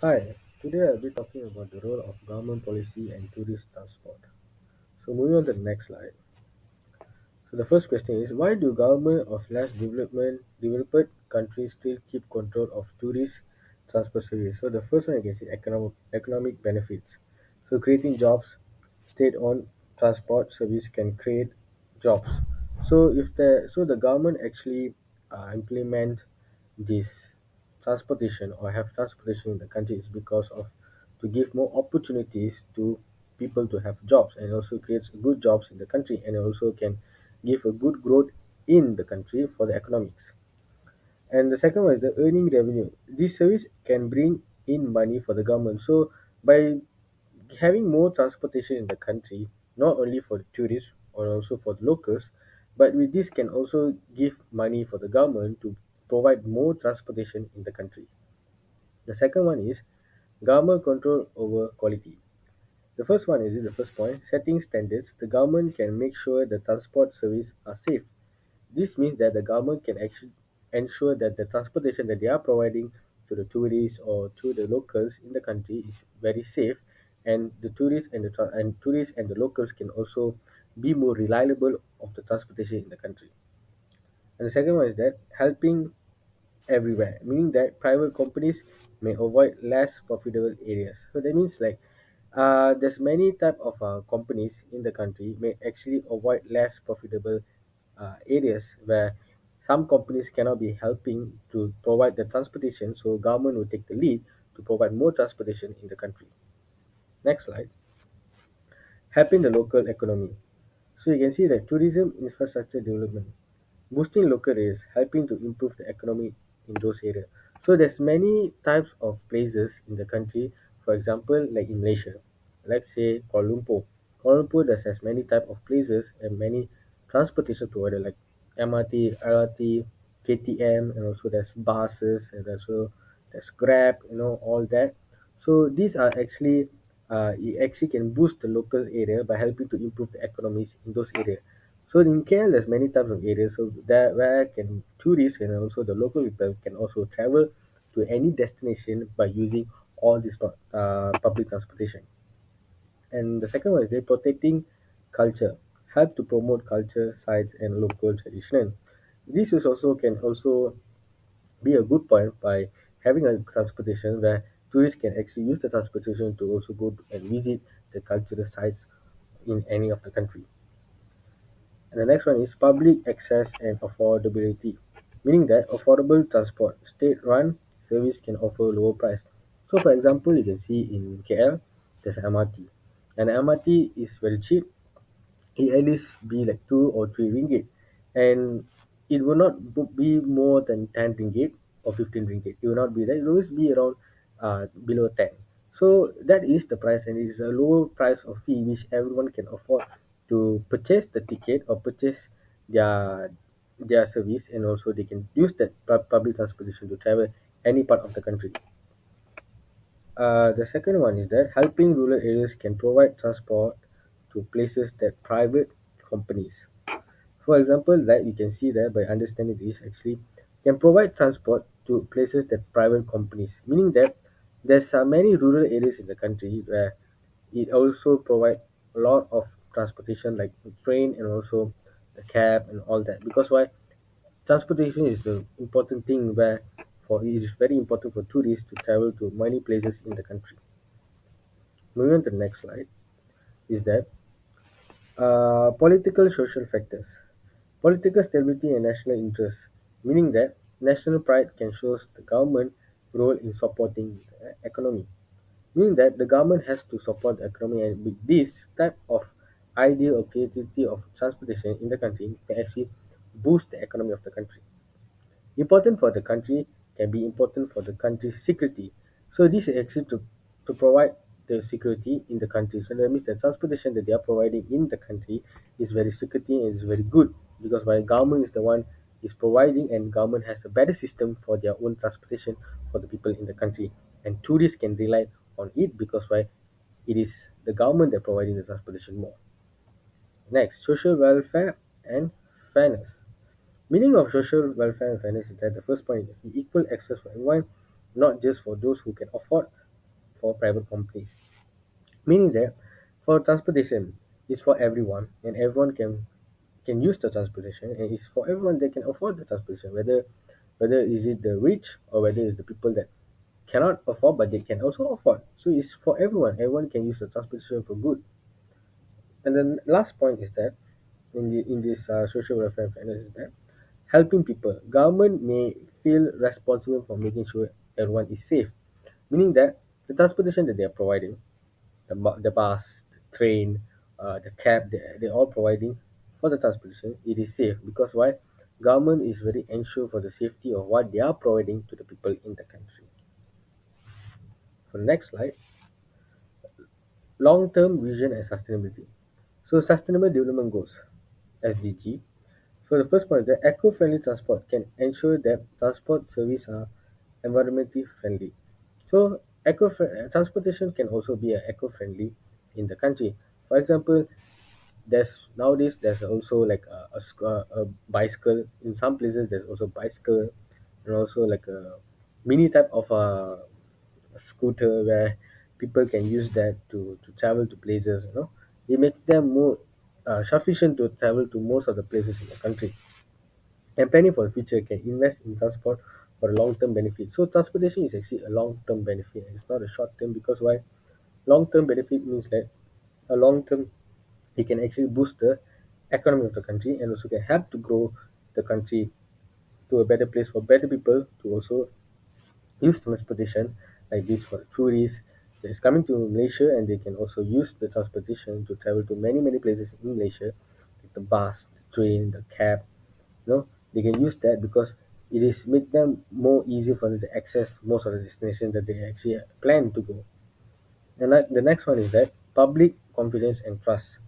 Hi, today I'll be talking about the role of government policy and tourist transport. So moving on to the next slide. So the first question is why do government of less developed countries still keep control of tourist transport service? So the first one I guess is economic benefits. So creating jobs, state-owned transport service can create jobs. So the government actually implement this transportation or have transportation in the country is because of to give more opportunities to people to have jobs and also creates good jobs in the country and also can give a good growth in the country for the economics. And the second one is the earning revenue. This service can bring in money for the government. So by having more transportation in the country, not only for the tourists or also for the locals, but with this can also give money for the government to provide more transportation in the country. The second one is government control over quality. The first one is the first point, setting standards. The government can make sure the transport service are safe. This means that the government can actually ensure that the transportation that they are providing to the tourists or to the locals in the country is very safe, and the tourists and the locals can also be more reliable of the transportation in the country. And the second one is that helping everywhere, meaning that private companies may avoid less profitable areas. So that means like there's many type of companies in the country may actually avoid less profitable areas where some companies cannot be helping to provide the transportation, so government will take the lead to provide more transportation in the country. Next slide. Helping the local economy. So you can see that tourism infrastructure development, boosting local areas, helping to improve the economy in those areas. So there's many types of places in the country. For example, like in Malaysia, let's say Kuala Lumpur. Kuala Lumpur that has many type of places and many transportation provider like MRT, LRT, KTM, and also there's buses and also there's Grab, all that. So these are actually it actually can boost the local area by helping to improve the economies in those areas. So in KL, there's many types of areas. So there where can tourists and also the local people can also travel to any destination by using all this public transportation. And the second one is they protecting culture, help to promote culture, sites, and local tradition. This is also can also be a good point by having a transportation where tourists can actually use the transportation to also go and visit the cultural sites in any of the country. And the next one is public access and affordability, meaning that affordable transport, state-run service can offer lower price. So, for example, you can see in KL, there's MRT, and MRT is very cheap. It at least be like 2 or 3 ringgit, and it will not be more than 10 ringgit or 15 ringgit. It will not be that. It will always be around below 10. So that is the price, and it is a low price of fee which everyone can afford to purchase the ticket or purchase their their service, and also they can use that public transportation to travel any part of the country. The second one is that helping rural areas can provide transport to places that private companies. For example, that you can see that by understanding this actually can provide transport to places that private companies, meaning that there's many rural areas in the country where it also provide a lot of transportation like the train and also the cab and all that. Because why? Transportation is the important thing where for it is very important for tourists to travel to many places in the country. Moving on to the next slide is that political social factors. Political stability and national interest, meaning that national pride can show the government role in supporting the economy, meaning that the government has to support the economy, and with this type of idea or creativity of transportation in the country can actually boost the economy of the country. Important for the country can be important for the country's security. So this is actually to provide the security in the country. So that means the transportation that they are providing in the country is very security and is very good, because why government is the one is providing, and government has a better system for their own transportation for the people in the country, and tourists can rely on it because why it is the government that providing the transportation more. Next, social welfare and fairness. Meaning of social welfare and fairness is that the first point is equal access for everyone, not just for those who can afford, for private companies. Meaning that for transportation, it's for everyone, and everyone can use the transportation, and it's for everyone that can afford the transportation, whether is it the rich or whether it's the people that cannot afford but they can also afford. So it's for everyone. Everyone can use the transportation for good. And then last point is that in this social welfare finance is that helping people. Government may feel responsible for making sure everyone is safe, meaning that the transportation that they are providing, the bus, the train, the cab, they're all providing for the transportation. It is safe because why? Government is very ensure for the safety of what they are providing to the people in the country. For the next slide, long-term vision and sustainability. So Sustainable Development Goals, SDG. So the first point, the eco-friendly transport can ensure that transport service are environmentally friendly. So transportation can also be eco-friendly in the country. For example, there's also like a bicycle in some places. There's also bicycle and also like a mini type of a scooter where people can use that to travel to places. It makes them more sufficient to travel to most of the places in the country. And planning for the future can invest in transport for a long-term benefit. So transportation is actually a long-term benefit. It's not a short-term because why? Long-term benefit means that a long-term it can actually boost the economy of the country and also can help to grow the country to a better place for better people to also use transportation like this for tourists that is coming to Malaysia, and they can also use the transportation to travel to many places in Malaysia, like the bus, the train, the cab. They can use that because it is make them more easy for them to access most of the destinations that they actually plan to go. And the next one is that public confidence and trust.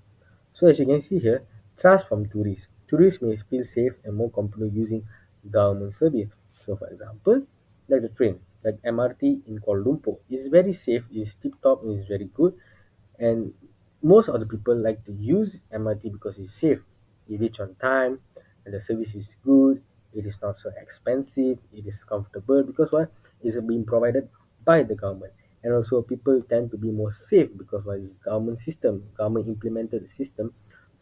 So as you can see here, trust from tourists. Tourists may feel safe and more comfortable using government service. So for example, like the train, like MRT in Kuala Lumpur is very safe, is tip top, is very good, and most of the people like to use MRT because it's safe. You reach on time, and the service is good. It is not so expensive. It is comfortable because what is being provided by the government, and also people tend to be more safe because what is government system. Government implemented the system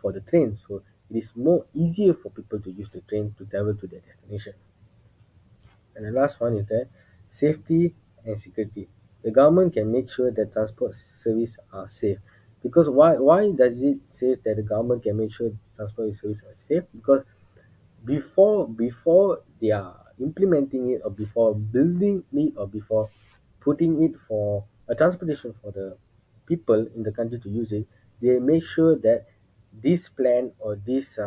for the train, so it is more easier for people to use the train to travel to their destination. And the last one is that safety and security. The government can make sure that transport services are safe. Because why does it say that the government can make sure transport services are safe? Because before they are implementing it or before building it or before putting it for a transportation for the people in the country to use it, they make sure that this plan or this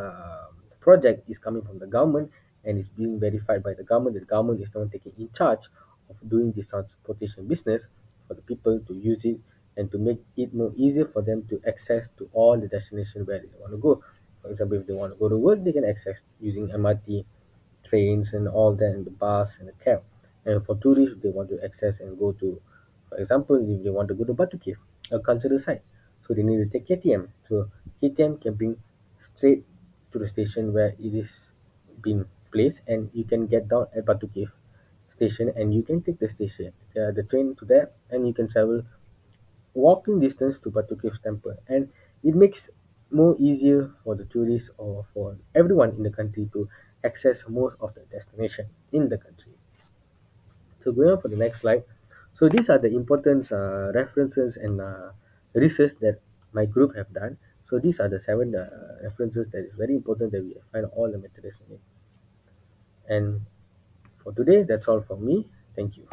project is coming from the government and is being verified by the government. The government is now taking in charge of doing this transportation business for the people to use it and to make it more easier for them to access to all the destination where they want to go. For example, if they want to go to work, they can access using MRT, trains, and all that, and the bus and the cab. And for tourists, they want to access and go to, for example, if they want to go to Batu Cave, a cultural site, so they need to take KTM. So KTM can bring straight to the station where it is being placed, and you can get down at Batu Cave station, and you can take the train to there, and you can travel walking distance to Batu Caves temple, and it makes more easier for the tourists or for everyone in the country to access most of the destination in the country. So going on for the next slide. So these are the important references and research that my group have done. So these are the seven references that is very important that we find all the materials in it. And for today, that's all from me. Thank you.